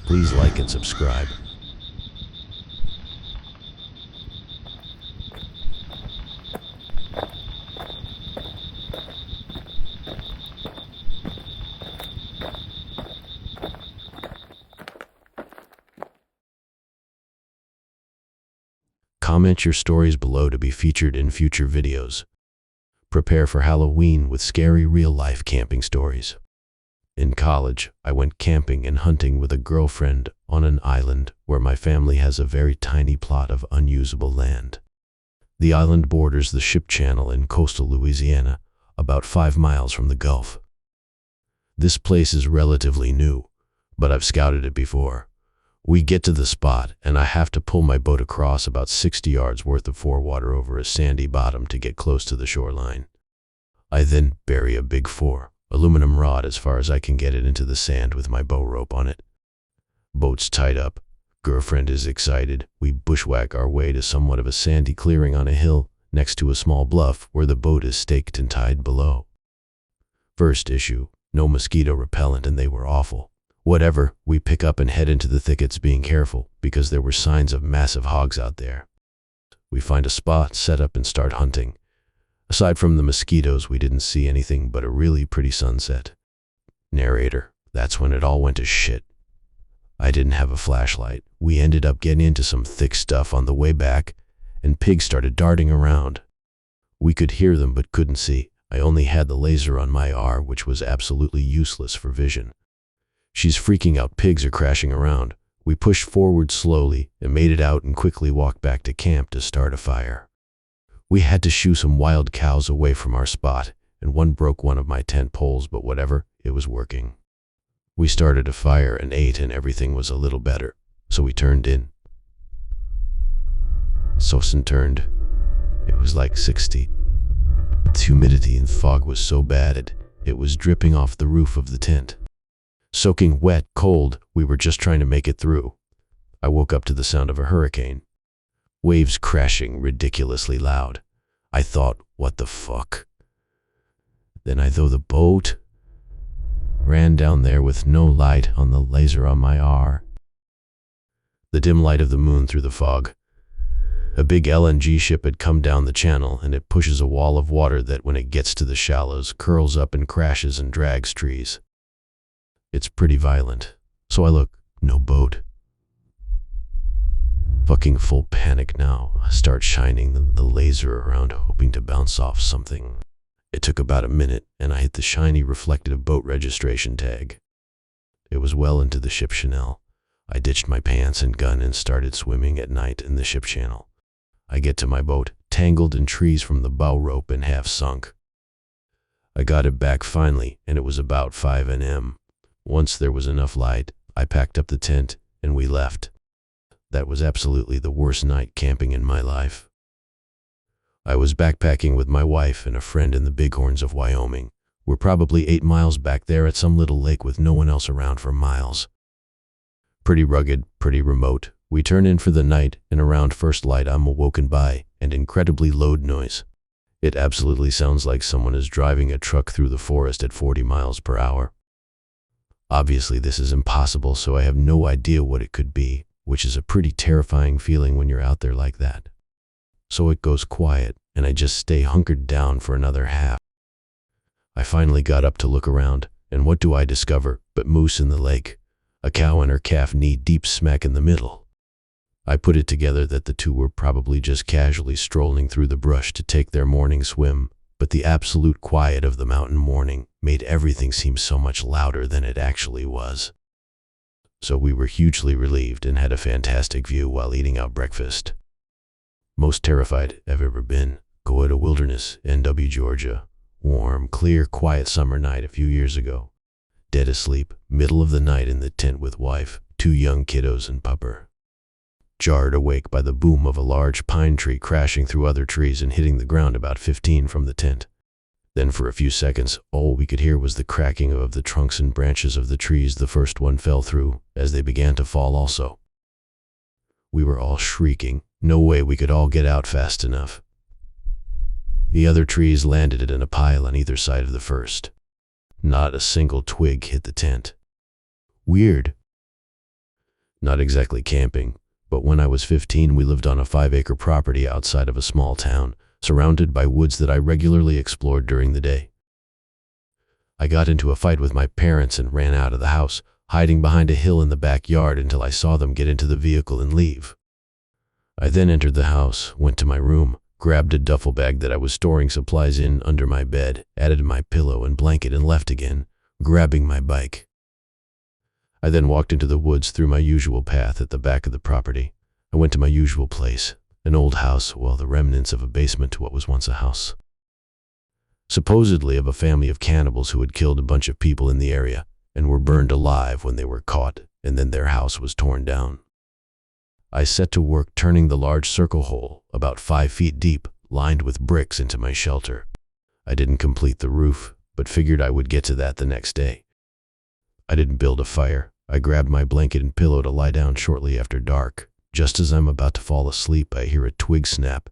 Please like and subscribe. Comment your stories below to be featured in future videos. Prepare for Halloween with scary real-life camping stories. In college, I went camping and hunting with a girlfriend on an island where my family has a very tiny plot of unusable land. The island borders the Ship Channel in coastal Louisiana, about 5 miles from the Gulf. This place is relatively new, but I've scouted it before. We get to the spot, and I have to pull my boat across about 60 yards worth of forewater over a sandy bottom to get close to the shoreline. I then bury a big 4 aluminum rod as far as I can get it into the sand with my bow rope on it. Boat's tied up. Girlfriend is excited. We bushwhack our way to somewhat of a sandy clearing on a hill next to a small bluff where the boat is staked and tied below. First issue, no mosquito repellent, and they were awful. Whatever, we pick up and head into the thickets, being careful because there were signs of massive hogs out there. We find a spot, set up, and start hunting. Aside from the mosquitoes, we didn't see anything but a really pretty sunset. Narrator, that's when it all went to shit. I didn't have a flashlight. We ended up getting into some thick stuff on the way back, and pigs started darting around. We could hear them but couldn't see. I only had the laser on my R, which was absolutely useless for vision. She's freaking out. Pigs are crashing around. We pushed forward slowly and made it out and quickly walked back to camp to start a fire. We had to shoo some wild cows away from our spot, and one broke one of my tent poles, but whatever, it was working. We started a fire and ate, and everything was a little better, so we turned in. Sosen turned. It was like 60. The humidity and fog was so bad it was dripping off the roof of the tent. Soaking wet, cold, we were just trying to make it through. I woke up to the sound of a hurricane. Waves crashing ridiculously loud. I thought, what the fuck? Then I threw the boat, ran down there with no light on the laser on my R. The dim light of the moon through the fog. A big LNG ship had come down the channel, and it pushes a wall of water that, when it gets to the shallows, curls up and crashes and drags trees. It's pretty violent. So I look, no boat. Fucking full panic now. I start shining the laser around, hoping to bounce off something. It took about a minute, and I hit the shiny reflective boat registration tag. It was well into the Ship Channel. I ditched my pants and gun and started swimming at night in the Ship Channel. I get to my boat, tangled in trees from the bow rope and half sunk. I got it back finally, and it was about 5 a.m. Once there was enough light, I packed up the tent, and we left. That was absolutely the worst night camping in my life. I was backpacking with my wife and a friend in the Bighorns of Wyoming. We're probably 8 miles back there at some little lake with no one else around for miles. Pretty rugged, pretty remote. We turn in for the night, and around first light I'm awoken by an incredibly loud noise. It absolutely sounds like someone is driving a truck through the forest at 40 miles per hour. Obviously this is impossible, so I have no idea what it could be, which is a pretty terrifying feeling when you're out there like that. So it goes quiet, and I just stay hunkered down for another half. I finally got up to look around, and what do I discover but moose in the lake, a cow and her calf knee-deep smack in the middle. I put it together that the two were probably just casually strolling through the brush to take their morning swim, but the absolute quiet of the mountain morning made everything seem so much louder than it actually was. So we were hugely relieved and had a fantastic view while eating our breakfast. Most terrified I've ever been. Goeta Wilderness, NW, Georgia. Warm, clear, quiet summer night a few years ago. Dead asleep, middle of the night in the tent with wife, 2 young kiddos and pupper. Jarred awake by the boom of a large pine tree crashing through other trees and hitting the ground about 15 from the tent. Then for a few seconds, all we could hear was the cracking of the trunks and branches of the trees the first one fell through, as they began to fall also. We were all shrieking. No way we could all get out fast enough. The other trees landed in a pile on either side of the first. Not a single twig hit the tent. Weird. Not exactly camping, but when I was 15, we lived on a 5-acre property outside of a small town, surrounded by woods that I regularly explored during the day. I got into a fight with my parents and ran out of the house, hiding behind a hill in the backyard until I saw them get into the vehicle and leave. I then entered the house, went to my room, grabbed a duffel bag that I was storing supplies in under my bed, added my pillow and blanket, and left again, grabbing my bike. I then walked into the woods through my usual path at the back of the property. I went to my usual place, an old house, well, the remnants of a basement to what was once a house. Supposedly of a family of cannibals who had killed a bunch of people in the area and were burned alive when they were caught, and then their house was torn down. I set to work turning the large circle hole, about 5 feet deep, lined with bricks, into my shelter. I didn't complete the roof, but figured I would get to that the next day. I didn't build a fire. I grabbed my blanket and pillow to lie down shortly after dark. Just as I'm about to fall asleep, I hear a twig snap.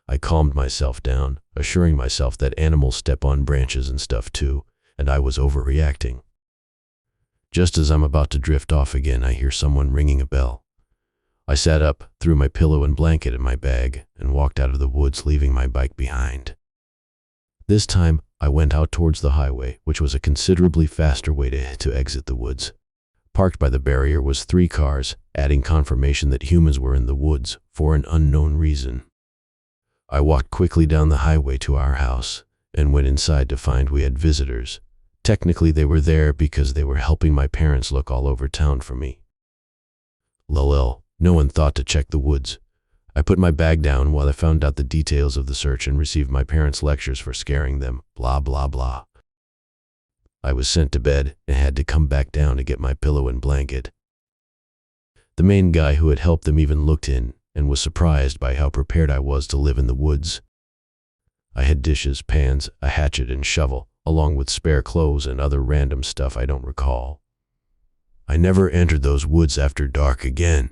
I calmed myself down, assuring myself that animals step on branches and stuff too, and I was overreacting. Just as I'm about to drift off again, I hear someone ringing a bell. I sat up, threw my pillow and blanket in my bag, and walked out of the woods, leaving my bike behind. This time, I went out towards the highway, which was a considerably faster way to exit the woods. Parked by the barrier was 3 cars, adding confirmation that humans were in the woods for an unknown reason. I walked quickly down the highway to our house and went inside to find we had visitors. Technically, they were there because they were helping my parents look all over town for me. Lol, no one thought to check the woods. I put my bag down while I found out the details of the search and received my parents' lectures for scaring them, blah blah blah. I was sent to bed and had to come back down to get my pillow and blanket. The main guy who had helped them even looked in and was surprised by how prepared I was to live in the woods. I had dishes, pans, a hatchet and shovel, along with spare clothes and other random stuff I don't recall. I never entered those woods after dark again.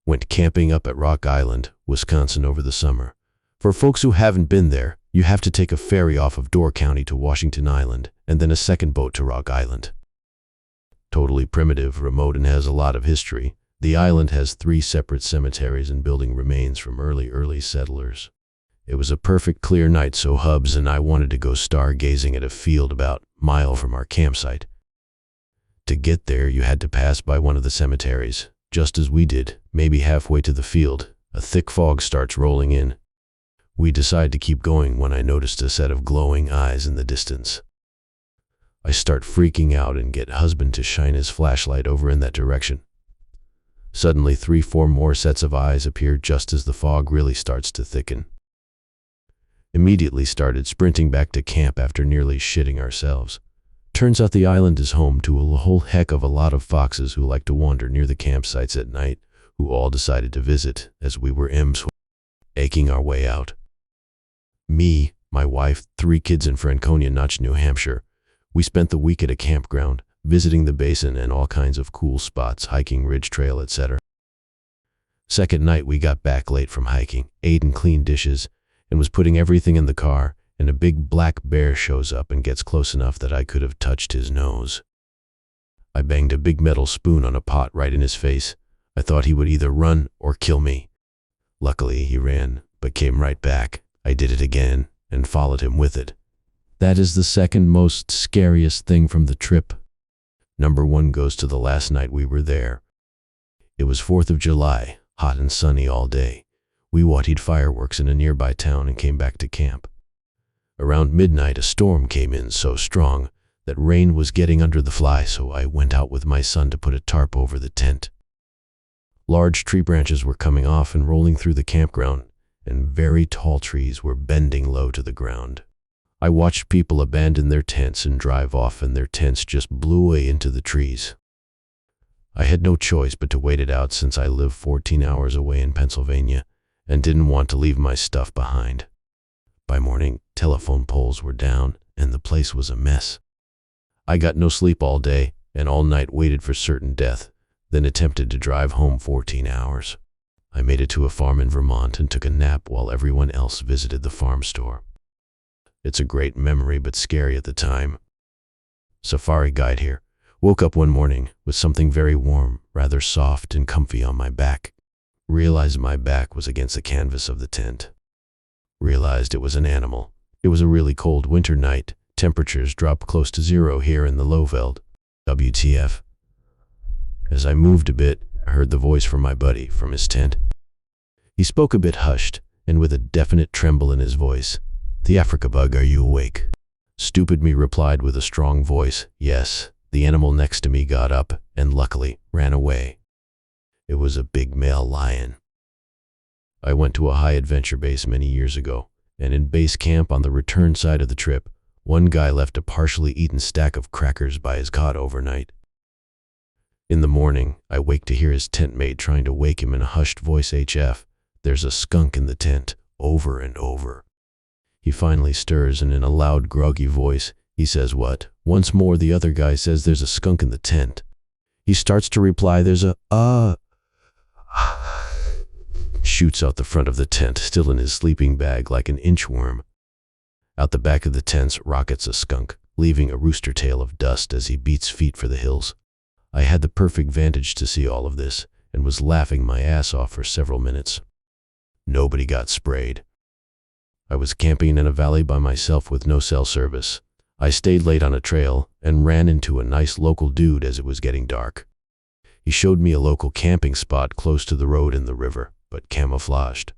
Went camping up at Rock Island, Wisconsin over the summer. For folks who haven't been there, you have to take a ferry off of Door County to Washington Island, and then a second boat to Rock Island. Totally primitive, remote, and has a lot of history. The island has 3 separate cemeteries and building remains from early settlers. It was a perfect clear night, so Hubs and I wanted to go stargazing at a field about a mile from our campsite. To get there, you had to pass by one of the cemeteries. Just as we did, maybe halfway to the field, a thick fog starts rolling in. We decide to keep going when I noticed a set of glowing eyes in the distance. I start freaking out and get husband to shine his flashlight over in that direction. Suddenly 3-4 more sets of eyes appear just as the fog really starts to thicken. Immediately started sprinting back to camp after nearly shitting ourselves. Turns out the island is home to a whole heck of a lot of foxes who like to wander near the campsites at night, who all decided to visit as we were aching our way out. Me, my wife, 3 kids in Franconia Notch, New Hampshire. We spent the week at a campground, visiting the basin and all kinds of cool spots, hiking Ridge Trail, etc. Second night we got back late from hiking, ate and cleaned dishes, and was putting everything in the car, and a big black bear shows up and gets close enough that I could have touched his nose. I banged a big metal spoon on a pot right in his face. I thought he would either run or kill me. Luckily he ran, but came right back. I did it again and followed him with it. That is the second most scariest thing from the trip. Number 1 goes to the last night we were there. It was 4th of July, hot and sunny all day. We watched fireworks in a nearby town and came back to camp. Around midnight, a storm came in so strong that rain was getting under the fly, so I went out with my son to put a tarp over the tent. Large tree branches were coming off and rolling through the campground, and very tall trees were bending low to the ground. I watched people abandon their tents and drive off, and their tents just blew away into the trees. I had no choice but to wait it out since I live 14 hours away in Pennsylvania and didn't want to leave my stuff behind. By morning, telephone poles were down and the place was a mess. I got no sleep all day and all night waited for certain death, then attempted to drive home 14 hours. I made it to a farm in Vermont and took a nap while everyone else visited the farm store. It's a great memory but scary at the time. Safari guide here. Woke up one morning with something very warm, rather soft and comfy on my back. Realized my back was against the canvas of the tent. Realized it was an animal. It was a really cold winter night. Temperatures dropped close to zero here in the Lowveld. WTF. As I moved a bit, I heard the voice from my buddy from his tent. He spoke a bit hushed and with a definite tremble in his voice. "The Africa bug, are you awake?" Stupid me replied with a strong voice, "Yes." The animal next to me got up and luckily ran away. It was a big male lion. I went to a high adventure base many years ago, and in base camp on the return side of the trip, one guy left a partially eaten stack of crackers by his cot overnight. In the morning, I wake to hear his tent mate trying to wake him in a hushed voice, "HF, there's a skunk in the tent," over and over. He finally stirs and in a loud, groggy voice, he says, "What?" Once more, the other guy says, "There's a skunk in the tent." He starts to reply, "There's a, shoots out the front of the tent, still in his sleeping bag like an inchworm. Out the back of the tents rockets a skunk, leaving a rooster tail of dust as he beats feet for the hills. I had the perfect vantage to see all of this, and was laughing my ass off for several minutes. Nobody got sprayed. I was camping in a valley by myself with no cell service. I stayed late on a trail and ran into a nice local dude as it was getting dark. He showed me a local camping spot close to the road and the river, but camouflaged.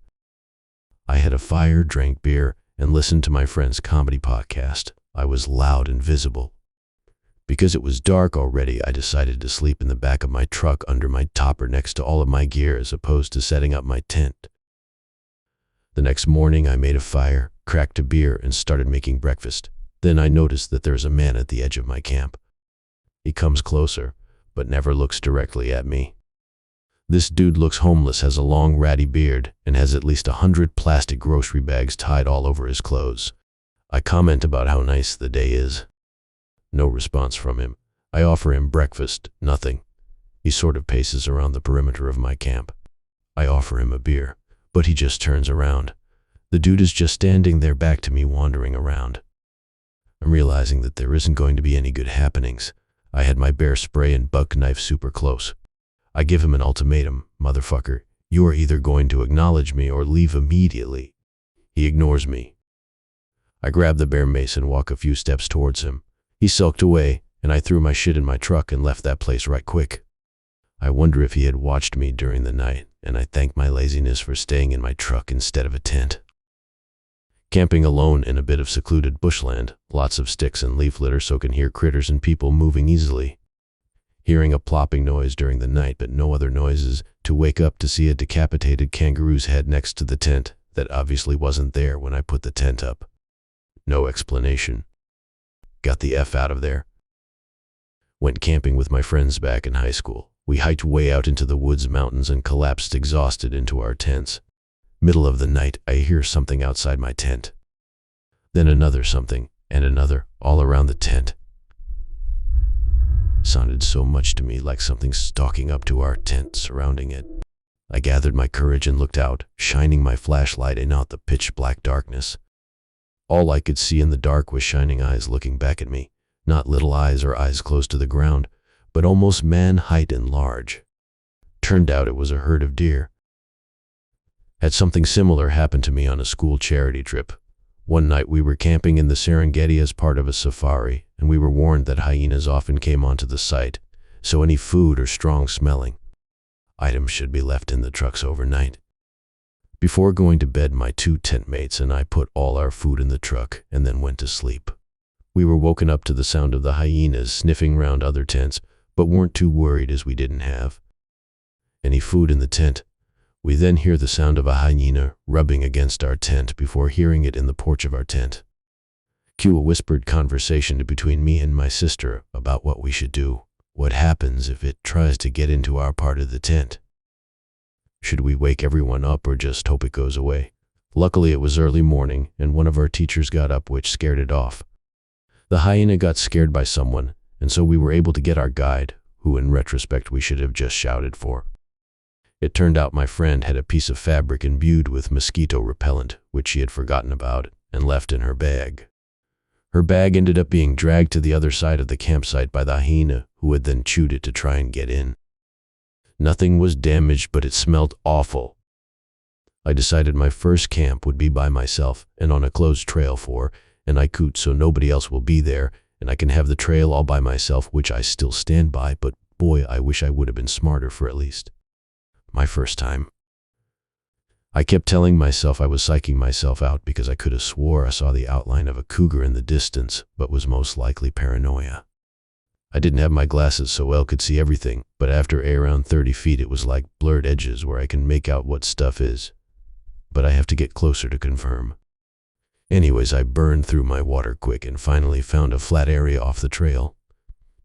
I had a fire, drank beer, and listened to my friend's comedy podcast. I was loud and visible. Because it was dark already, I decided to sleep in the back of my truck under my topper next to all of my gear as opposed to setting up my tent. The next morning, I made a fire, cracked a beer, and started making breakfast. Then I noticed that there's a man at the edge of my camp. He comes closer, but never looks directly at me. This dude looks homeless, has a long ratty beard, and has at least 100 plastic grocery bags tied all over his clothes. I comment about how nice the day is. No response from him. I offer him breakfast, nothing. He sort of paces around the perimeter of my camp. I offer him a beer, but he just turns around. The dude is just standing there back to me, wandering around. I'm realizing that there isn't going to be any good happenings. I had my bear spray and buck knife super close. I give him an ultimatum, "Motherfucker, you are either going to acknowledge me or leave immediately." He ignores me. I grab the bear mace and walk a few steps towards him. He sulked away, and I threw my shit in my truck and left that place right quick. I wonder if he had watched me during the night, and I thank my laziness for staying in my truck instead of a tent. Camping alone in a bit of secluded bushland, lots of sticks and leaf litter so can hear critters and people moving easily. Hearing a plopping noise during the night but no other noises, to wake up to see a decapitated kangaroo's head next to the tent that obviously wasn't there when I put the tent up. No explanation. Got the F out of there. Went camping with my friends back in high school. We hiked way out into the woods mountains and collapsed exhausted into our tents. Middle of the night, I hear something outside my tent. Then another something, and another, all around the tent. Sounded so much to me like something stalking up to our tent, surrounding it. I gathered my courage and looked out, shining my flashlight in out the pitch-black darkness. All I could see in the dark was shining eyes looking back at me. Not little eyes or eyes close to the ground, but almost man-height and large. Turned out it was a herd of deer. Had something similar happen to me on a school charity trip. One night we were camping in the Serengeti as part of a safari, and we were warned that hyenas often came onto the site, so any food or strong-smelling items should be left in the trucks overnight. Before going to bed, my 2 tent mates and I put all our food in the truck and then went to sleep. We were woken up to the sound of the hyenas sniffing around other tents, but weren't too worried as we didn't have any food in the tent. We then hear the sound of a hyena rubbing against our tent before hearing it in the porch of our tent. Cue a whispered conversation between me and my sister about what we should do. What happens if it tries to get into our part of the tent? Should we wake everyone up or just hope it goes away? Luckily, it was early morning, and one of our teachers got up, which scared it off. The hyena got scared by someone, and so we were able to get our guide, who in retrospect we should have just shouted for. It turned out my friend had a piece of fabric imbued with mosquito repellent, which she had forgotten about and left in her bag. Her bag ended up being dragged to the other side of the campsite by the hyena, who had then chewed it to try and get in. Nothing was damaged, but it smelled awful. I decided my first camp would be by myself and on a closed trail for an Ikut, so nobody else will be there, and I can have the trail all by myself, which I still stand by, but boy, I wish I would have been smarter for at least my first time. I kept telling myself I was psyching myself out because I could have swore I saw the outline of a cougar in the distance, but was most likely paranoia. I didn't have my glasses so well could see everything, but after around 30 feet it was like blurred edges where I can make out what stuff is. But I have to get closer to confirm. Anyways, I burned through my water quick and finally found a flat area off the trail.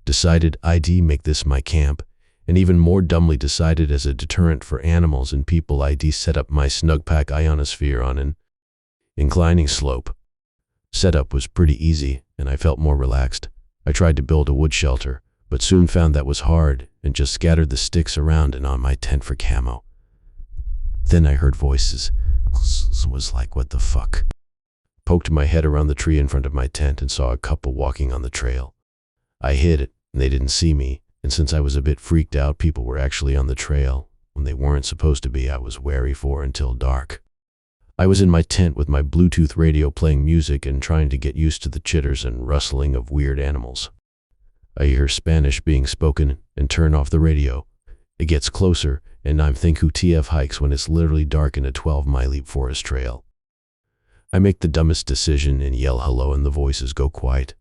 Decided I'd make this my camp, and even more dumbly decided as a deterrent for animals and people I'd set up my Snugpak ionosphere on an inclining slope. Setup was pretty easy, and I felt more relaxed. I tried to build a wood shelter, but soon found that was hard and just scattered the sticks around and on my tent for camo. Then I heard voices. Was like, what the fuck? Poked my head around the tree in front of my tent and saw a couple walking on the trail. I hid it, and they didn't see me, and since I was a bit freaked out, people were actually on the trail. When they weren't supposed to be, I was wary for until dark. I was in my tent with my Bluetooth radio playing music and trying to get used to the chitters and rustling of weird animals. I hear Spanish being spoken and turn off the radio. It gets closer, and I'm thinking who TF hikes when it's literally dark in a 12-mile forest trail. I make the dumbest decision and yell hello, and the voices go quiet.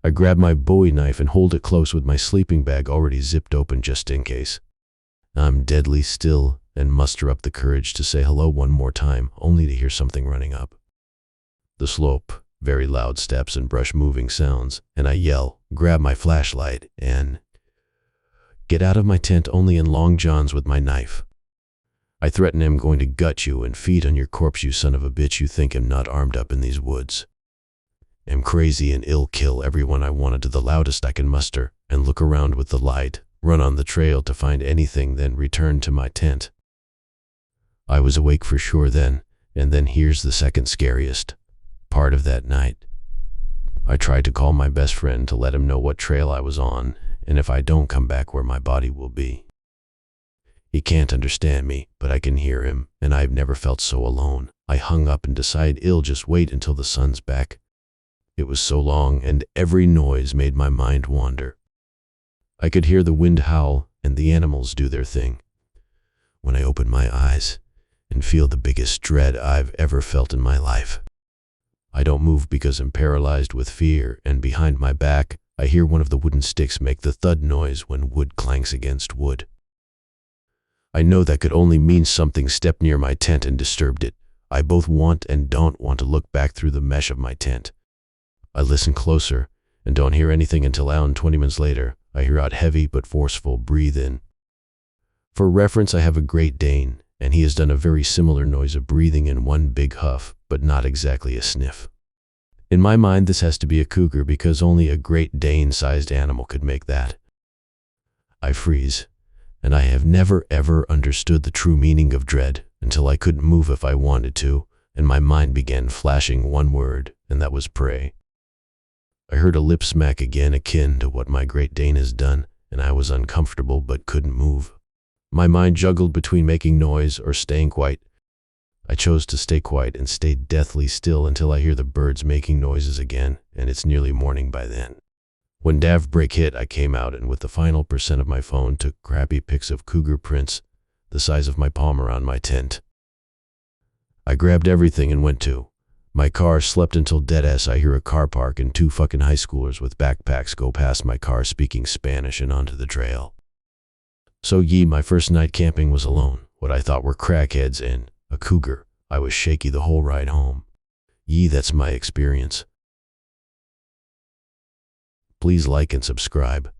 I grab my Bowie knife and hold it close with my sleeping bag already zipped open just in case. I'm deadly still and muster up the courage to say hello one more time, only to hear something running up the slope, very loud steps and brush moving sounds, and I yell, grab my flashlight, and get out of my tent only in long johns with my knife. I threaten I'm going to gut you and feed on your corpse, you son of a bitch. You think I'm not armed up in these woods? I'm crazy and ill, kill everyone I wanted to the loudest I can muster, and look around with the light, run on the trail to find anything, then return to my tent. I was awake for sure then, and then here's the second scariest part of that night. I tried to call my best friend to let him know what trail I was on, and if I don't come back, where my body will be. He can't understand me, but I can hear him, and I've never felt so alone. I hung up and decided I'll just wait until the sun's back. It was so long, and every noise made my mind wander. I could hear the wind howl and the animals do their thing. When I opened my eyes and feel the biggest dread I've ever felt in my life. I don't move because I'm paralyzed with fear, and behind my back, I hear one of the wooden sticks make the thud noise when wood clanks against wood. I know that could only mean something stepped near my tent and disturbed it. I both want and don't want to look back through the mesh of my tent. I listen closer and don't hear anything until around 20 minutes later, I hear out heavy but forceful breathe in. For reference, I have a Great Dane, and he has done a very similar noise of breathing in one big huff, but not exactly a sniff. In my mind, this has to be a cougar because only a Great Dane-sized animal could make that. I freeze, and I have never ever understood the true meaning of dread until I couldn't move if I wanted to, and my mind began flashing one word, and that was pray. I heard a lip smack again akin to what my Great Dane has done, and I was uncomfortable but couldn't move. My mind juggled between making noise or staying quiet. I chose to stay quiet and stayed deathly still until I hear the birds making noises again, and it's nearly morning by then. When daybreak hit, I came out and with the final percent of my phone took crappy pics of cougar prints the size of my palm around my tent. I grabbed everything and went to my car, slept until deadass. I hear a car park and two fucking high schoolers with backpacks go past my car speaking Spanish and onto the trail. So my first night camping was alone, what I thought were crackheads and a cougar. I was shaky the whole ride home. That's my experience. Please like and subscribe.